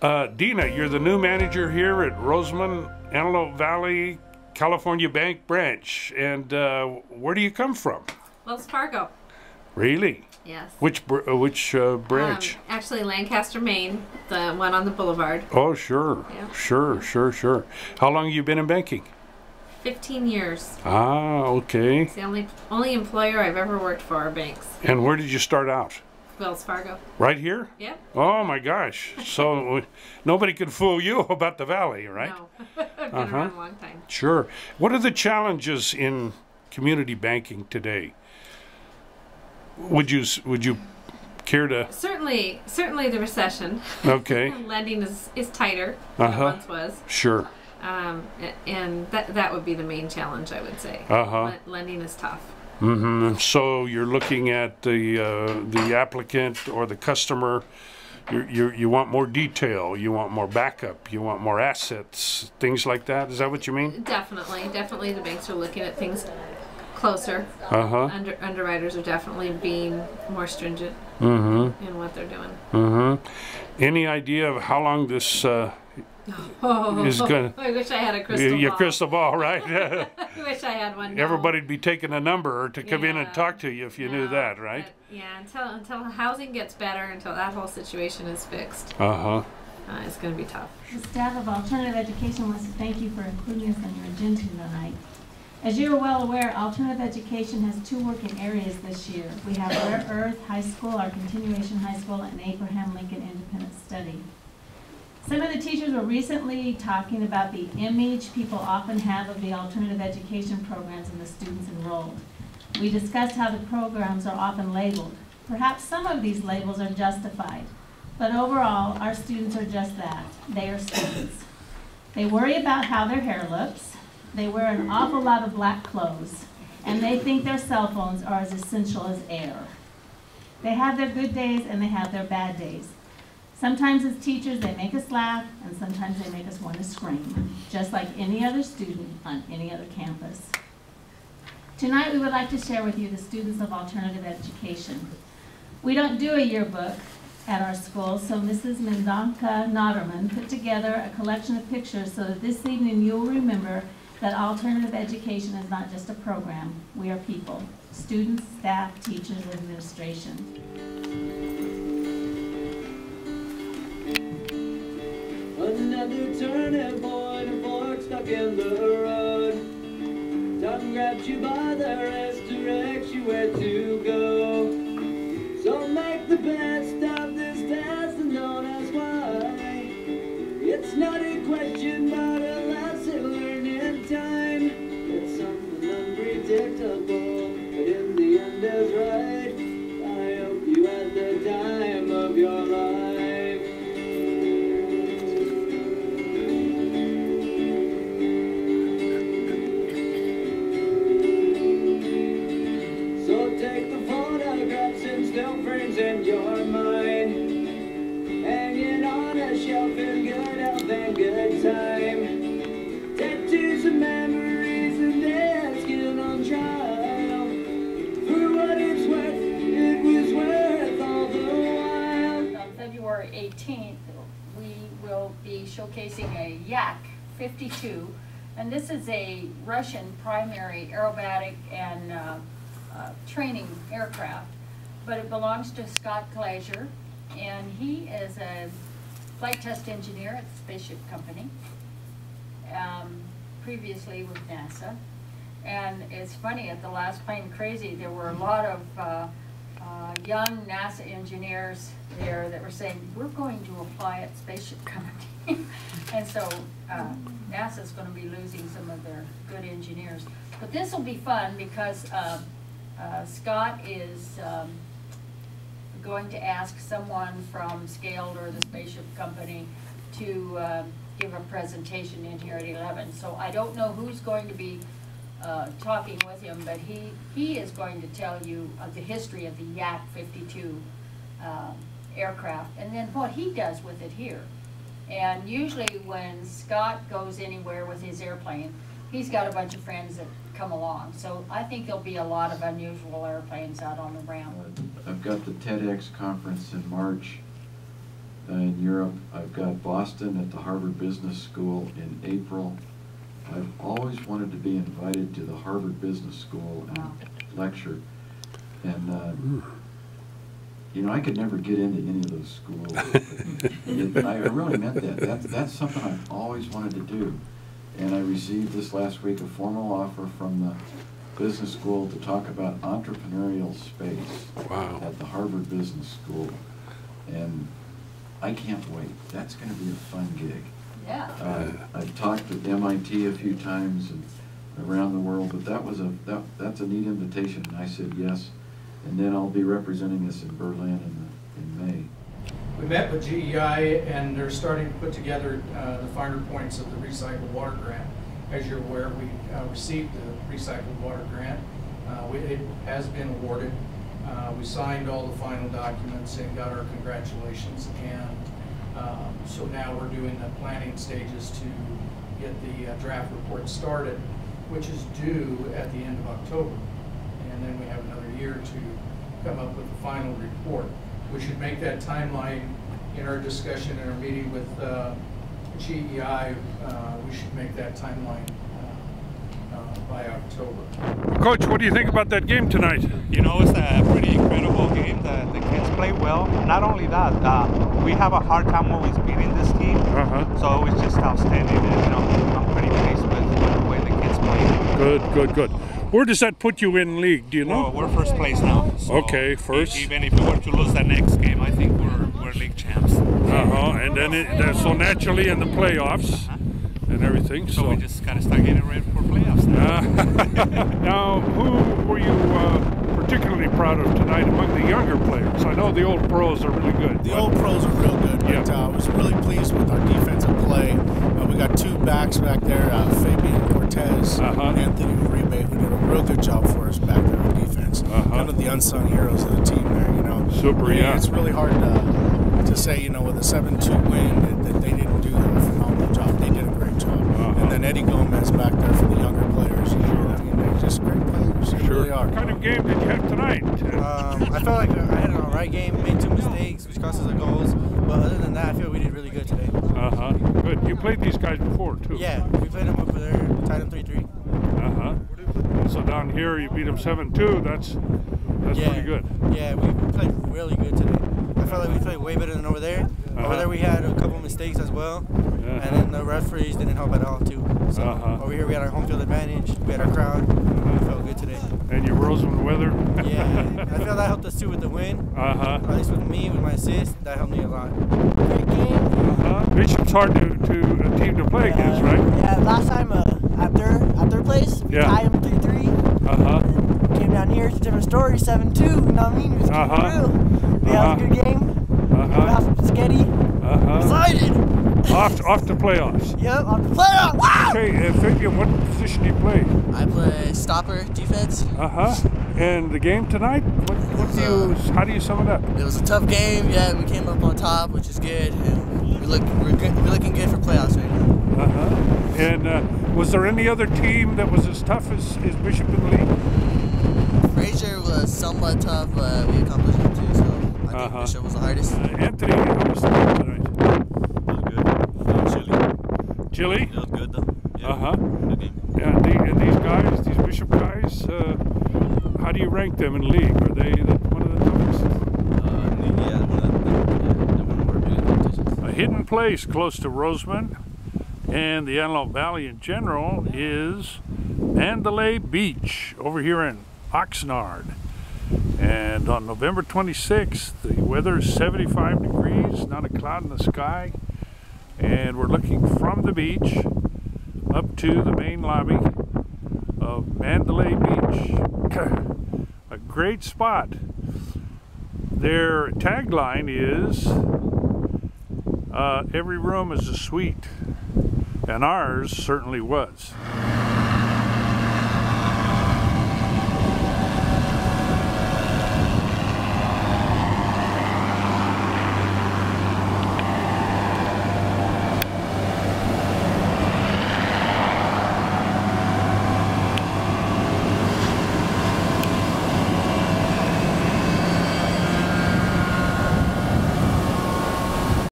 Dina, you're the new manager here at Rosamond, Antelope Valley, California Bank branch. And where do you come from? Wells Fargo. Really? Yes. Which branch? Actually, Lancaster, Maine, the one on the boulevard. Oh, sure. Yeah. Sure. How long have you been in banking? 15 years. Ah, okay. It's the only employer I've ever worked for, banks. And where did you start out? Wells Fargo. Right here? Yeah. Oh my gosh. So nobody can fool you about the valley, right? No. I've been around a long time. Sure. What are the challenges in community banking today? Would you care to? Certainly the recession. Okay. Lending is tighter than it once was. Sure. And that would be the main challenge, I would say. Lending is tough. Mm-hmm. So you're looking at the applicant or the customer. You want more detail. You want more backup. You want more assets. Things like that. Is that what you mean? Definitely. The banks are looking at things closer. Underwriters are definitely being more stringent in what they're doing. Any idea of how long this is going? I wish I had a crystal ball. Your crystal ball, right? I wish I had one. No. Everybody'd be taking a number to come in and talk to you if you knew that, right? Until housing gets better, until that whole situation is fixed. It's going to be tough. The staff of Alternative Education wants to thank you for including us on your agenda tonight. As you are well aware, Alternative Education has two working areas this year. We have Rare Earth High School, our continuation high school, and Abraham Lincoln Independent Study. Some of the teachers were recently talking about the image people often have of the alternative education programs and the students enrolled. We discussed how the programs are often labeled. Perhaps some of these labels are justified, but overall, our students are just that. They are students. They worry about how their hair looks. They wear an awful lot of black clothes, and they think their cell phones are as essential as air. They have their good days and they have their bad days. Sometimes as teachers, they make us laugh, and sometimes they make us want to scream, just like any other student on any other campus. Tonight, we would like to share with you the students of alternative education. We don't do a yearbook at our school, so Mrs. Mendonca Notterman put together a collection of pictures so that this evening you'll remember that alternative education is not just a program. We are people, students, staff, teachers, and administration. Another turning point, a fork stuck in the road. Time grabs you by the wrist, directs you where to go. So make the best of this test and don't ask why. It's not a question but a lesson learned in time. It's something unpredictable, but in the end is right. I hope you had the time of your life. Frames in your mind, hanging on a shelf in good health and good time. Tattoos of memories and their skin on trial. For what it's worth, it was worth all the while. On February 18th, we will be showcasing a Yak 52, and this is a Russian primary aerobatic and training aircraft. But it belongs to Scott Glazier, and he is a flight test engineer at the Spaceship Company, previously with NASA. And it's funny, at the last Plane Crazy, there were a lot of young NASA engineers there that were saying, we're going to apply at Spaceship Company. And so NASA's going to be losing some of their good engineers. But this will be fun because Scott is going to ask someone from Scaled or the Spaceship Company to give a presentation in here at 11. So I don't know who's going to be talking with him, but he is going to tell you the history of the Yak 52 aircraft and then what he does with it here. And usually when Scott goes anywhere with his airplane, he's got a bunch of friends that come along. So I think there'll be a lot of unusual airplanes out on the ramp. I've got the TEDx conference in March in Europe. I've got Boston at the Harvard Business School in April. I've always wanted to be invited to the Harvard Business School and lecture. And, you know, I could never get into any of those schools. I really meant that. That's something I've always wanted to do. And I received this last week a formal offer from the business school to talk about entrepreneurial space at the Harvard Business School. And I can't wait. That's going to be a fun gig. Yeah. I've talked at MIT a few times and around the world, but that's a neat invitation, and I said yes. And then I'll be representing us in Berlin in May. We met with GEI, and they're starting to put together the finer points of the recycled water grant. As you're aware, we received the recycled water grant. It has been awarded. We signed all the final documents and got our congratulations. And so now we're doing the planning stages to get the draft report started, which is due at the end of October. And then we have another year to come up with the final report. We should make that timeline in our discussion in our meeting with GEI. We should make that timeline by October. Coach, what do you think about that game tonight? You know, it's a pretty incredible game. The kids play well. Not only that, we have a hard time always beating this team. So it's just outstanding. And, you know, I'm pretty pleased with the way the kids play. Good, good, good. Where does that put you in league? Do you know? Well, we're first place now. So okay, first. Even if we were to lose that next game, I think we're league champs. And then so naturally in the playoffs and everything. So we just gotta start getting ready for playoffs now. Now, who were you particularly proud of tonight among the younger players? I know the old pros are really good. The old pros are real good, but I was really pleased with our defensive play. We got two backs back there, Fabian Cortez and Anthony Uribe, who did a real good job for us back there on defense. Kind of the unsung heroes of the team there, you know. Super, yeah. It's really hard to say, you know, with a 7-2 win that they didn't do a phenomenal job. They did a great job. And then Eddie Gomez back there for the younger players. You know, I mean, they're just great players. They really are. What kind of game did you have tonight? I felt like I had an alright game, made 2 mistakes, which cost us the goals. But other than that, I feel we did really good today. Good. You played these guys before, too. Yeah, we played them over there, tied them 3-3. So down here, you beat them 7-2. That's pretty good. Yeah, we played really good today. I felt like we played way better than over there. Over there, we had a couple mistakes as well. And then the referees didn't help at all, too. So over here, we had our home field advantage. We had our crowd. We felt good today. And your Rosamond weather? Yeah, I feel that helped us, too, with the win. At least with me, with my assist, that helped me a lot. Great game. Bishop's hard to a team to play against, right? Yeah, last time at their place, we tied them 3-3. Came down here, it's a different story, 7-2. You know what I mean? It was real. Yeah, it was a good game. We got some sketty. Excited. Off to playoffs. Yep, off to playoffs. Wow! Okay, Fabian, what position do you play? I play stopper, defense. And the game tonight? How do you sum it up? It was a tough game. Yeah, we came up on top, which is good. And we're looking good for playoffs right now. And was there any other team that was as tough as Bishop in the league? Fraser was somewhat tough, but we accomplished it too. So I think Bishop was the hardest. Anthony, how was the game tonight? Chilly? It was good though. Yeah, good game. And these guys, these Bishop guys, how do you rank them in league? Are they one of the toughest? Yeah, they're one of our biggest competitions. A hidden place close to Rosamond and the Antelope Valley in general is Mandalay Beach over here in Oxnard. And on November 26th, the weather is 75 degrees, not a cloud in the sky. And we're looking from the beach up to the main lobby of Mandalay Beach. A great spot. Their tagline is, every room is a suite, and ours certainly was.